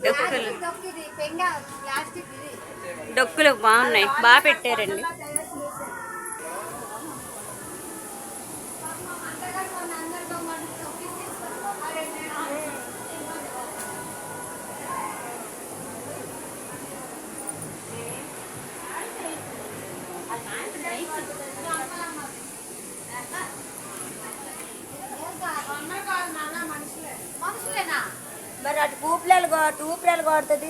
డొక్కులు డొక్కులు బాగున్నాయి, బాగా పెట్టారండి. మరి అటు టూపులు కొడుతుంది.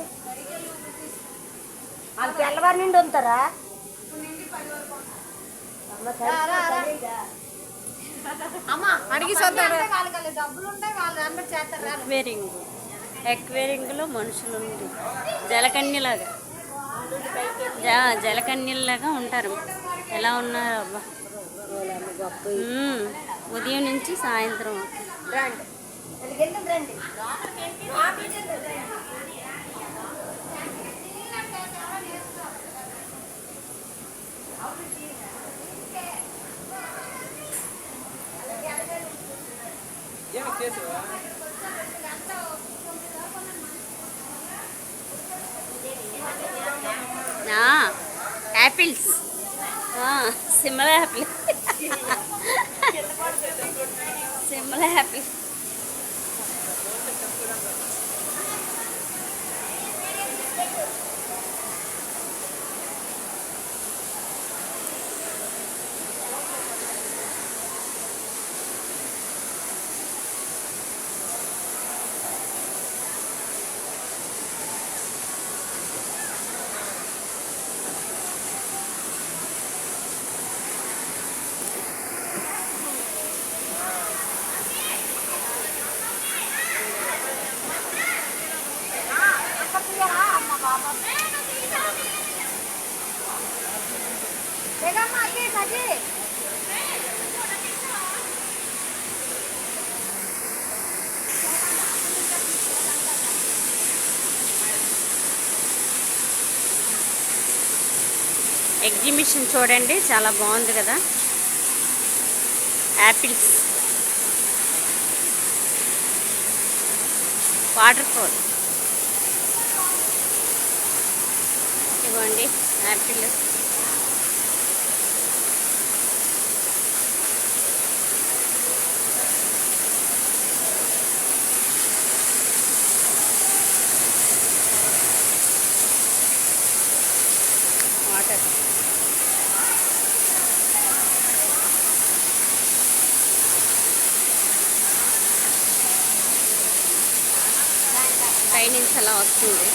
వాళ్ళు తెల్లవారి నుండి ఉంటారా? ఎక్వేరింగ్లో మనుషులు ఉంది, జలకన్యలాగా జలకన్యలాగా ఉంటారు. ఎలా ఉన్నారు అబ్బా, ఉదయం నుంచి సాయంత్రం. Apples, Shimla apple, Shimla apple. Exhibition చూడండి, చాలా బాగుంది కదా. యాపిల్స్, వాటర్ ఫాల్, ఇవ్వండి యాపిల్. వాటర్, పైనుంచి అలా వస్తుంది.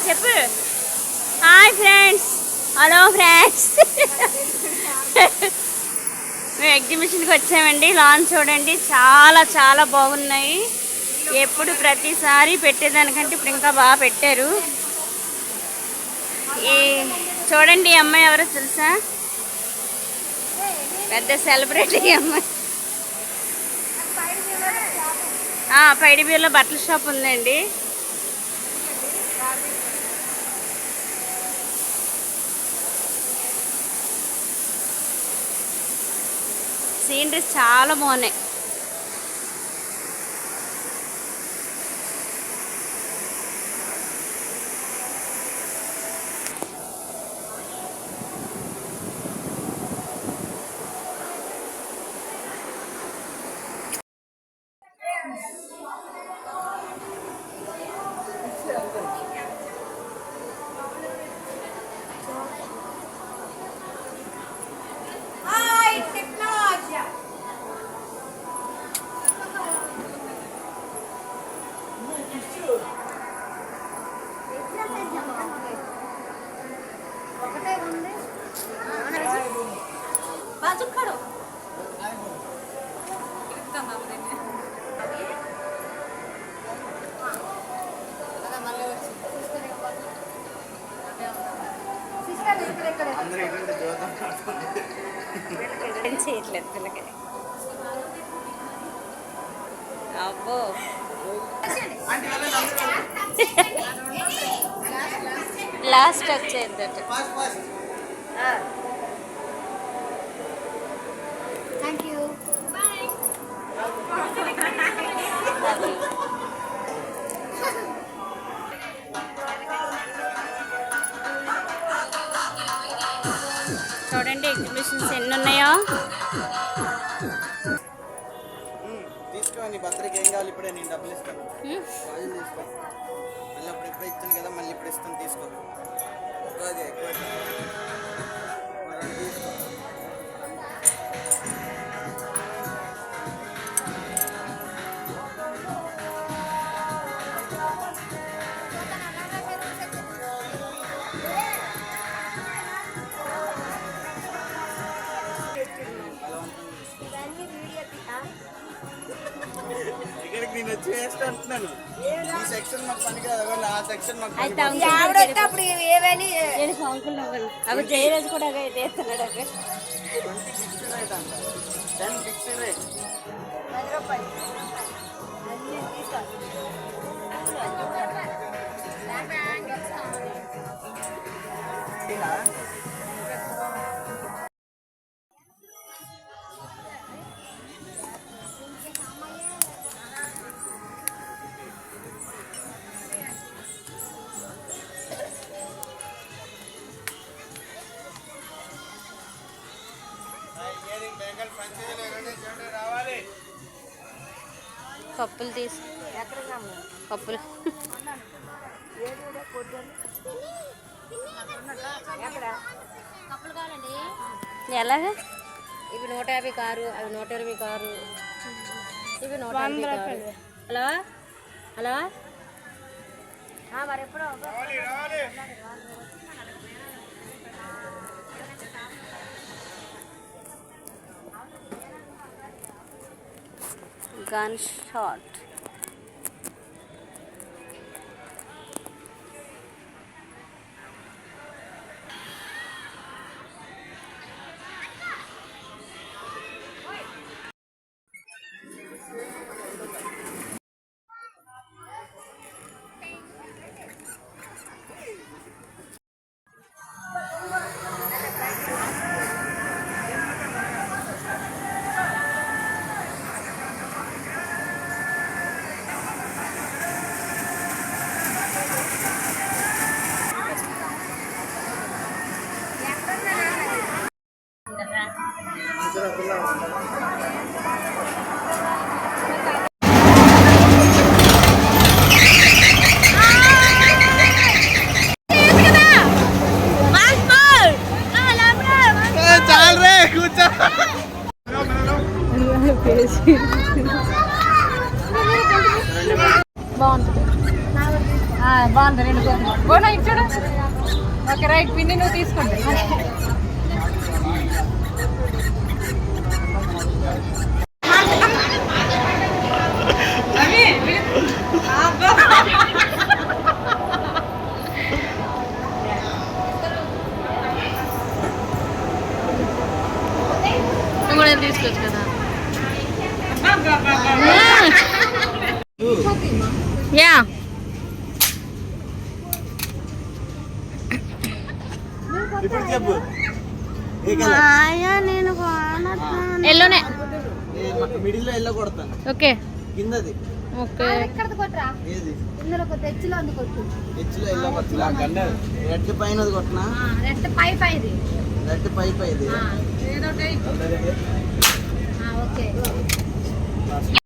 చెప్పు. Hi friends, hello friends. మేము ఎగ్జిబిషన్కి వచ్చామండి. లాన్ చూడండి, చాలా చాలా బాగున్నాయి. ఎప్పుడు ప్రతిసారి పెట్టేదానికంటే ఇప్పుడు ఇంకా బాగా పెట్టారు. ఈ చూడండి, ఈ అమ్మాయి ఎవరో తెలుసా? పెద్ద సెలబ్రిటీ అమ్మాయి. పైడిబీర్లో బట్టల షాప్ ఉందండి. సీనరీస్ చాలా బాగున్నాయి. చేయట్లేదు పిల్లకి. అబ్బో లాస్ట్ వచ్చేద్దట. Thank you. చూడండి ఎగ్జిబిషన్స్ ఎన్ని ఉన్నాయో. తీసుకో, నీ బర్త్డేకి ఏం కావాలి? ఇప్పుడే నేను డబ్బులు ఇస్తాను. గాజులు తీసుకో. మళ్ళీ అప్పుడు ఎప్పుడో ఇచ్చాను కదా, మళ్ళీ ఇప్పుడు ఇస్తాను. తీసుకో. అది ఎక్కువ తీసుకో. ఇక్కడికి నేను వచ్చి వేస్ట్ అంటున్నాను. ఈ సెక్షన్ మాకు పని కాదు, ఆ సెక్షన్ మాకు పని కాదు. ఆవిడొస్తే అప్పుడు ఏవని అవి జయరాజు కూడా చేస్తున్నాడు. అవి 20 ఫిక్స్డ్ రేట్ అంట. 10 ఫిక్స్డ్ రేట్. 10 రూపాయలు అన్నీ తీసుకో. కప్పులు తీసు, కప్పులు ఎలాగా? ఇవి 150 కారు, అవి 120 కారు, ఇవి 150 కారు. హలో హలో మరి ఎప్పుడో గన్ షాట్. బాగుంది. 2 కోట్లు బోనా ఇచ్చాడు. ఓకే రైట్, పిన్ని నువ్వు తీసుకోండి. నువ్వు కూడా తీసుకోవచ్చు కదా. యా ఇప్పుడు చెప్పు. నేను ఎల్లోనే. మిడిల్ లో ఎల్లో కొడతాను. ఓకే కిందది ఓకే. ఏది? ఇందులో కొద్ది హెచ్చులో ఉంది కొట్టు. హెచ్లో ఎల్లో కొట్టినా. రెడ్ పైన కొట్టినా. రెడ్ పైది రెడ్ పైది. ఓకే.